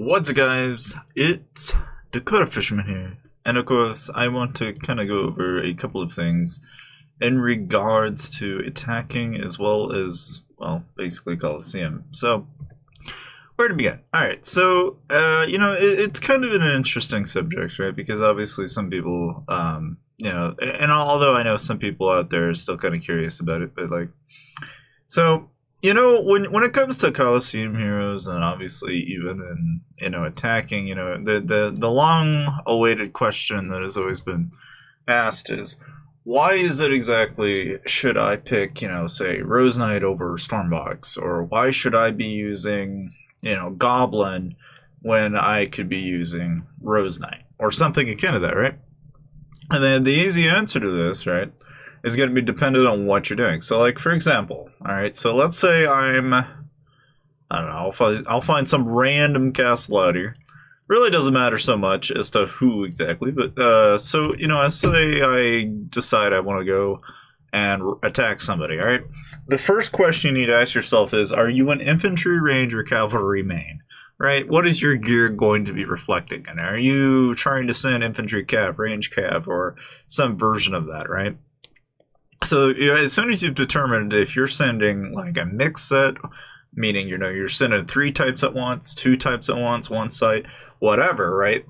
What's up, guys? It's Dakota Fisherman here, and of course I want to kind of go over a couple of things in regards to attacking as well as, well, basically Coliseum. So, where to begin? Alright, so, it's kind of an interesting subject, right? Because obviously some people, and although I know some people out there are still kind of curious about it, but like, so, when it comes to Coliseum heroes, and obviously even in attacking, the long-awaited question that has always been asked is, why is it exactly should I pick, say Rose Knight over Stormbox, or why should I be using, Goblin when I could be using Rose Knight, or something akin to that, right? And then the easy answer to this, right, is going to be dependent on what you're doing. So, like, for example, all right, so let's say I don't know, I'll find some random castle out here. Really doesn't matter so much as to who exactly, but, so, let's say I decide I want to go and attack somebody, all right? The first question you need to ask yourself is, are you an infantry, range, or cavalry main? Right? What is your gear going to be reflecting? And are you trying to send infantry cav, range cav, or some version of that, right? So as soon as you've determined if you're sending like a mix set, meaning you're sending 3 types at once, 2 types at once, 1 site, whatever, right?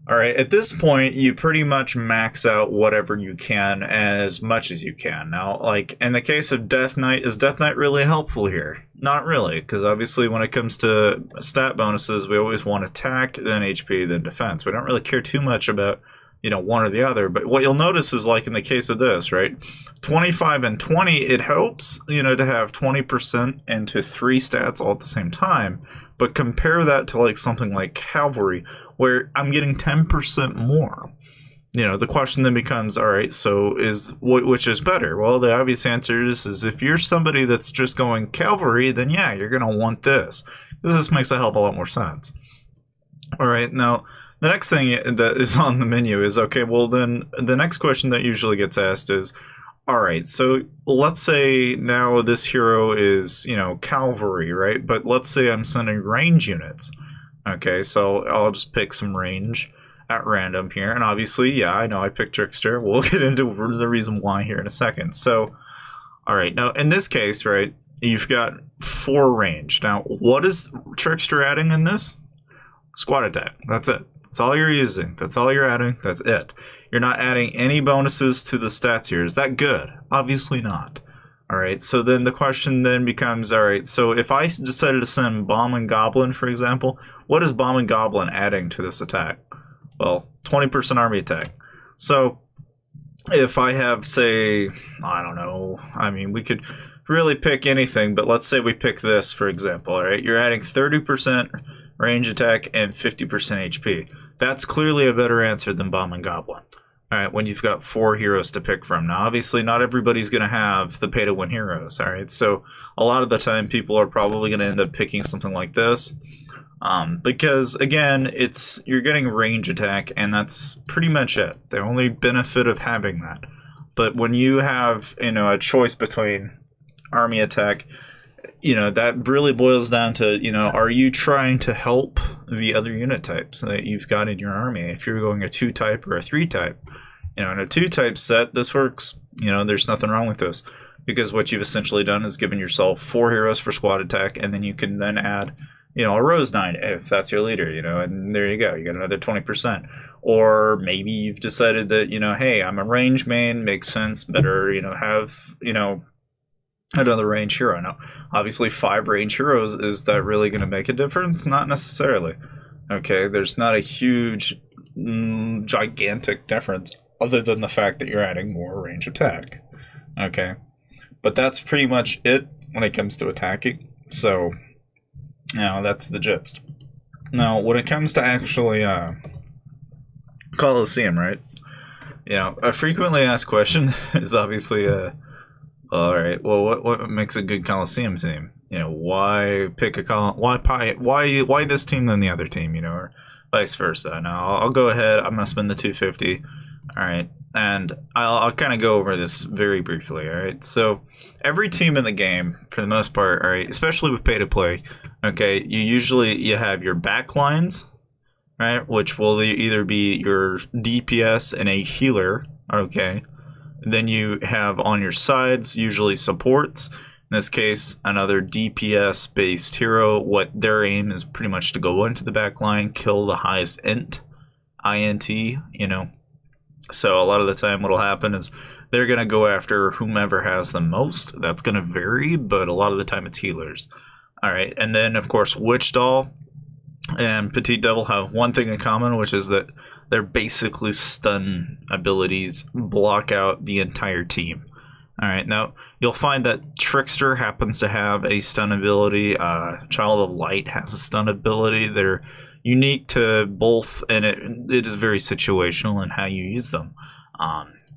All right, at this point you pretty much max out whatever you can as much as you can. Now, like in the case of Death Knight, is Death Knight really helpful here? Not really, because obviously when it comes to stat bonuses, we always want attack, then HP, then defense. We don't really care too much about one or the other. But what you'll notice is, like in the case of this, right, 25 and 20, it helps, to have 20% into 3 stats all at the same time. But compare that to like something like Cavalry, where I'm getting 10% more. The question then becomes, all right, so which is better? Well, the obvious answer is if you're somebody that's just going Cavalry, then yeah, you're going to want this. This makes a hell of a lot more sense. All right, now, the next thing that is on the menu is, okay, well then the next question that usually gets asked is, all right, so let's say now this hero is, cavalry, right? But let's say I'm sending range units. Okay, so I'll just pick some range at random here. And obviously, yeah, I know I picked Trickster. We'll get into the reason why here in a second. So, all right, now in this case, right, you've got 4 range. Now, what is Trickster adding in this? Squad attack. That's it. That's all you're using. That's all you're adding. That's it. You're not adding any bonuses to the stats here. Is that good? Obviously not. All right. So then the question then becomes, all right, so if I decided to send Bomb and Goblin, for example, what is Bomb and Goblin adding to this attack? Well, 20% army attack. So if I have, say, I don't know, I mean, we could really pick anything, but let's say we pick this, for example, all right? You're adding 30% range attack and 50% HP. That's clearly a better answer than Bomb and Goblin. All right, when you've got 4 heroes to pick from. Now, obviously, not everybody's going to have the pay-to-win heroes, all right? So a lot of the time, people are probably going to end up picking something like this. Because, again, you're getting range attack, and that's pretty much it. The only benefit of having that. But when you have, a choice between army attack, that really boils down to, are you trying to help the other unit types that you've got in your army? If you're going a 2-type or a 3-type, in a 2-type set, this works. There's nothing wrong with this, because what you've essentially done is given yourself 4 heroes for squad attack, and then you can then add, a Rose Knight if that's your leader, and there you go. You got another 20%. Or maybe you've decided that, hey, I'm a range main, makes sense, better, have, another range hero. Now, obviously 5 range heroes, is that really going to make a difference? Not necessarily. Okay, there's not a huge, gigantic difference other than the fact that you're adding more range attack. Okay, but that's pretty much it when it comes to attacking. So, that's the gist. Now, when it comes to actually Coliseum, right? A frequently asked question is obviously all right. Well, what makes a good Coliseum team? Why pick why this team than the other team? Or vice versa. Now, I'll go ahead. I'm gonna spend the 250. All right, and I'll kind of go over this very briefly. All right, so every team in the game, for the most part, all right, especially with pay to play, Okay, you have your back lines, right, which will either be your DPS and a healer. Okay, then you have on your sides usually supports. In this case, another DPS based hero. What their aim is pretty much to go into the back line, kill the highest INT, you know. So a lot of the time what'll happen is they're going to go after whomever has the most. That's going to vary, but a lot of the time it's healers. All right, and then of course Witch Doll and Petite Devil have one thing in common, which is that their basically stun abilities block out the entire team. All right, now you'll find that Trickster happens to have a stun ability. Child of Light has a stun ability. They're unique to both, and it is very situational in how you use them.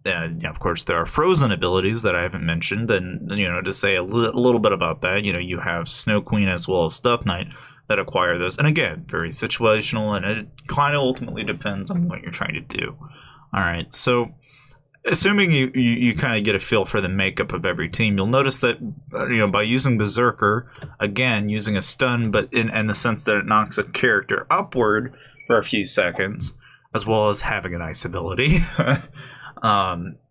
And of course, there are frozen abilities that I haven't mentioned, and to say a little bit about that, you have Snow Queen as well as Death Knight that acquire those, and again, very situational, and it kind of ultimately depends on what you're trying to do. All right, so assuming you kind of get a feel for the makeup of every team, you'll notice that by using Berserker, again using a stun, but in the sense that it knocks a character upward for a few seconds, as well as having an ice ability.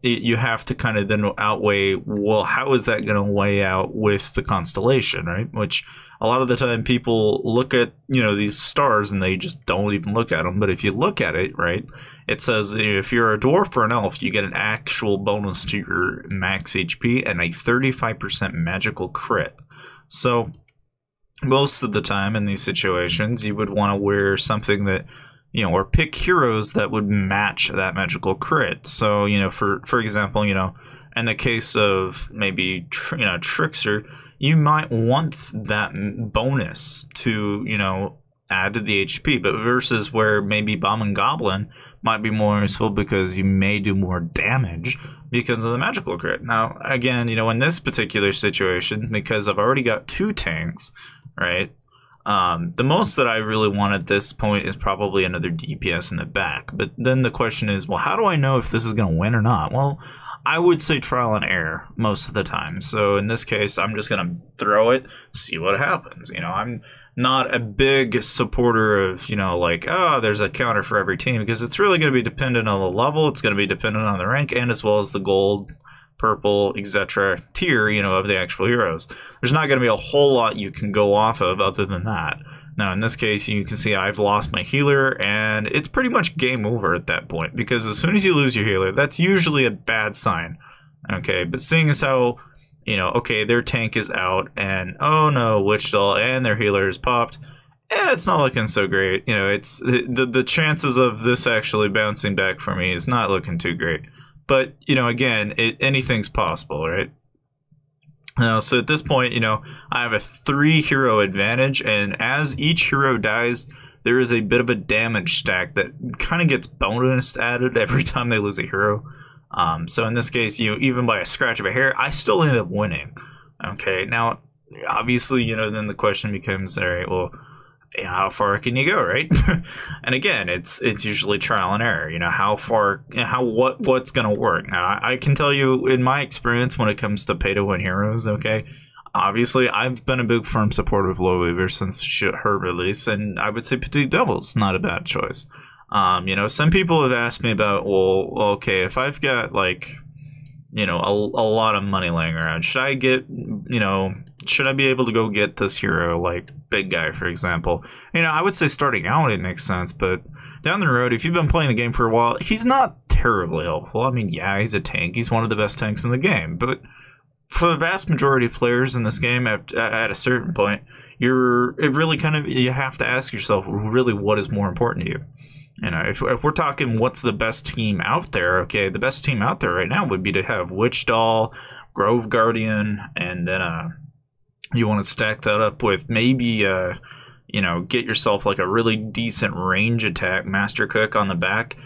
You have to kind of then outweigh, well, how is that going to weigh out with the constellation, right? Which a lot of the time people look at, these stars and they just don't even look at them. But if you look at it, right, it says if you're a dwarf or an elf, you get an actual bonus to your max HP and a 35% magical crit. So most of the time in these situations, you would want to wear something that, or pick heroes that would match that magical crit. So, for example, in the case of maybe, Trickster, you might want that bonus to, add to the HP, but versus where maybe Bomb and Goblin might be more useful because you may do more damage because of the magical crit. Now, again, in this particular situation, because I've already got 2 tanks, right? The most that I really want at this point is probably another DPS in the back. But then the question is, well, how do I know if this is going to win or not? Well, I would say trial and error most of the time. So in this case, I'm just going to throw it, see what happens. I'm not a big supporter of, there's a counter for every team, because it's really going to be dependent on the level. It's going to be dependent on the rank, and as well as the gold, purple, etc. tier, of the actual heroes. There's not going to be a whole lot you can go off of other than that. Now, in this case, you can see I've lost my healer, and it's pretty much game over at that point, because as soon as you lose your healer, that's usually a bad sign. Okay, but seeing as how, okay, their tank is out, and oh no, Witch Doll and their healer is popped, it's not looking so great. It's the chances of this actually bouncing back for me is not looking too great. But, again, anything's possible, right? So at this point, I have a 3-hero advantage, and as each hero dies, there is a bit of a damage stack that kind of gets bonus added every time they lose a hero. So in this case, even by a scratch of a hair, I still end up winning. Okay, now, obviously, then the question becomes, all right, well, how far can you go, right? And again, it's usually trial and error. How far, what's gonna work. Now, I can tell you in my experience when it comes to pay-to-win heroes. Okay, obviously I've been a big firm supporter of Low Weaver since her release, and I would say Petite Devil's not a bad choice. Some people have asked me about, well, okay, if I've got like, a lot of money laying around, should I get, should I be able to go get this hero, like Big Guy, for example? I would say starting out it makes sense, but down the road, if you've been playing the game for a while, he's not terribly helpful. I mean, yeah, he's a tank. He's one of the best tanks in the game, but for the vast majority of players in this game, at a certain point, you have to ask yourself, really, what is more important to you? If we're talking what's the best team out there, okay, the best team out there right now would be to have Witch Doll, Grove Guardian, and then you want to stack that up with maybe get yourself like a really decent range attack Master Cook on the back,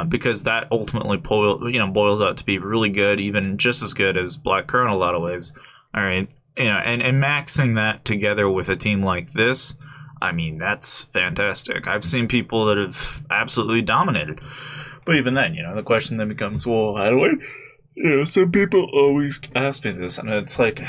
because that ultimately boils out to be really good, even just as good as Black Crown in a lot of ways. All right, and maxing that together with a team like this, I mean, that's fantastic. I've seen people that have absolutely dominated. But even then, the question then becomes, well, how do I... some people always ask me this, and it's like,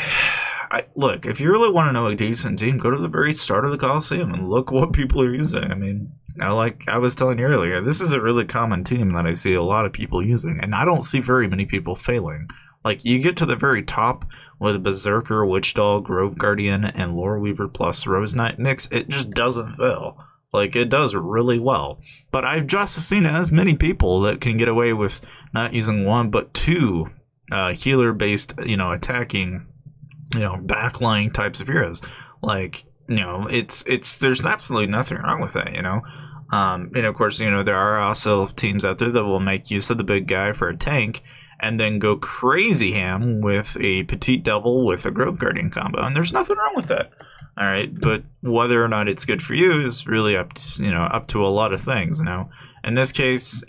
look, if you really want to know a decent team, go to the very start of the Coliseum and look what people are using. I mean, like I was telling you earlier, this is a really common team that I see a lot of people using, and I don't see very many people failing. Like, you get to the very top with Berserker, Witch Dog, Grove Guardian, and Lore Weaver plus Rose Knight mix, it just doesn't fail. Like, it does really well. But I've just seen as many people that can get away with not using one, but two healer-based, attacking, backline types of heroes. Like, there's absolutely nothing wrong with that, And of course, there are also teams out there that will make use of the big guy for a tank, and then go crazy ham with a Petite Devil with a Grove Guardian combo, and there's nothing wrong with that. All right, but whether or not it's good for you is really up to a lot of things. In this case,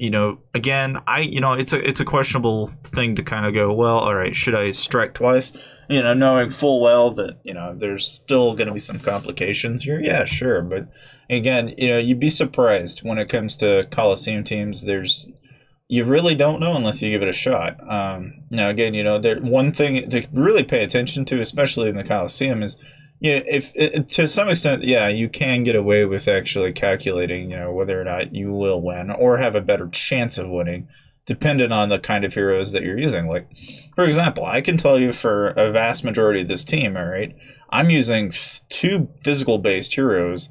again, it's a questionable thing to kind of go, well, all right, should I strike twice? Knowing full well that there's still going to be some complications here. Yeah, sure, but again, you'd be surprised when it comes to Coliseum teams. You really don't know unless you give it a shot. Again, one thing to really pay attention to, especially in the Coliseum, is if to some extent, you can get away with actually calculating, whether or not you will win or have a better chance of winning, depending on the kind of heroes that you're using. Like, for example, I can tell you for a vast majority of this team, all right, I'm using two physical-based heroes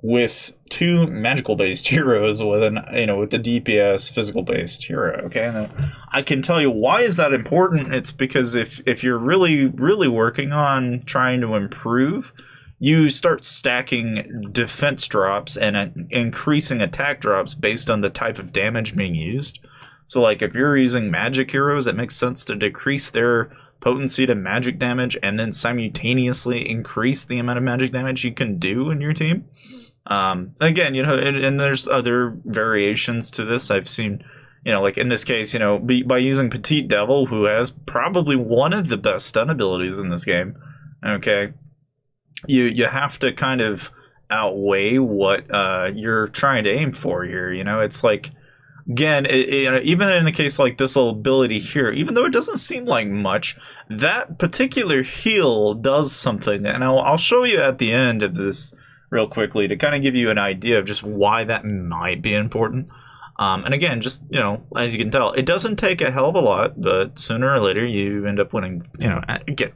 with two magical-based heroes with with the DPS physical-based hero. Okay, and I can tell you why is that important. It's because if you're really, really working on trying to improve, you start stacking defense drops and increasing attack drops based on the type of damage being used. So, like, if you're using magic heroes, it makes sense to decrease their potency to magic damage and then simultaneously increase the amount of magic damage you can do in your team. Again, and there's other variations to this. I've seen, like in this case, by using Petite Devil, who has probably one of the best stun abilities in this game. Okay, you have to kind of outweigh what you're trying to aim for here. It's like, again, even in a case like this ability here, even though it doesn't seem like much, that particular heal does something, and I'll show you at the end of this real quickly to kind of give you an idea of just why that might be important. And again, just, as you can tell, it doesn't take a hell of a lot, but sooner or later you end up winning. Again,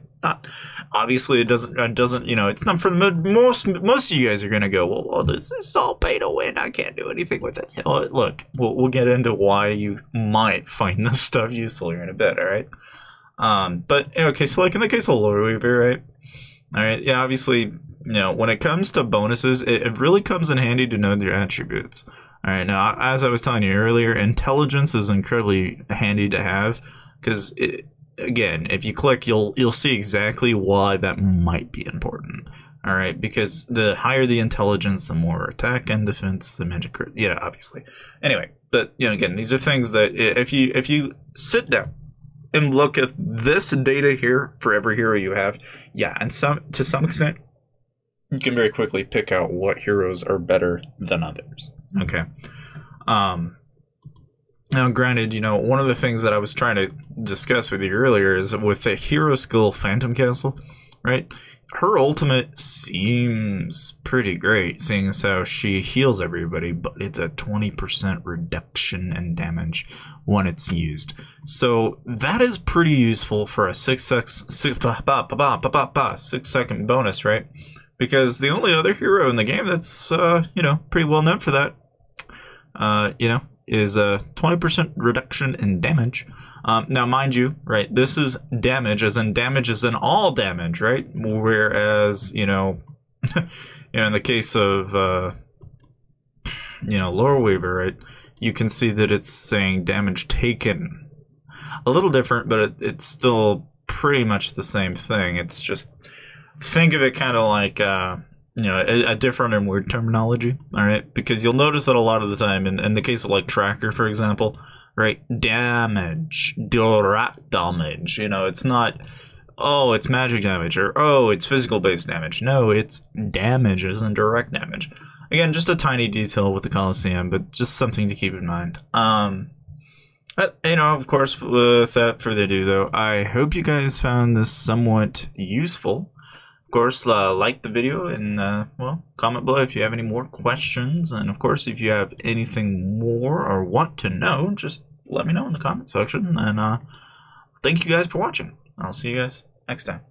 obviously it doesn't, it's not for the most of you guys are going to go, well, this is all pay to win. I can't do anything with it. Look, we'll get into why you might find this stuff useful here in a bit, all right? But, okay, so like in the case of Lore Weaver, right? All right, yeah, obviously, when it comes to bonuses, it really comes in handy to know their attributes. All right, now, as I was telling you earlier, intelligence is incredibly handy to have because, again, if you click, you'll see exactly why that might be important. All right, because the higher the intelligence, the more attack and defense, the magic crit. Yeah, obviously. Anyway, but again, these are things that if you sit down and look at this data here for every hero you have, and to some extent, you can very quickly pick out what heroes are better than others. Okay. Now, granted, one of the things that I was trying to discuss with you earlier is with the hero skill Phantom Castle, right? Her ultimate seems pretty great, seeing as how she heals everybody, but it's a 20% reduction in damage when it's used. So that is pretty useful for a 6 second bonus, right? Because the only other hero in the game that's, pretty well known for that, is a 20% reduction in damage. Now, mind you, right, this is damage, as in all damage, right? Whereas, in the case of, Lore Weaver, right, you can see that it's saying damage taken. A little different, but it's still pretty much the same thing. It's just, think of it kind of like, a different and weird terminology, all right? Because you'll notice that a lot of the time, in the case of like Tracker, for example, right, damage, direct damage, it's not, oh, it's magic damage, or oh, it's physical-based damage. No, it's damage as in direct damage. Again, just a tiny detail with the Coliseum, but just something to keep in mind. But, of course, without further ado, though, I hope you guys found this somewhat useful. course, like the video and, well, comment below if you have any more questions. And, of course, if you have anything more or want to know, just let me know in the comment section. And thank you guys for watching. I'll see you guys next time.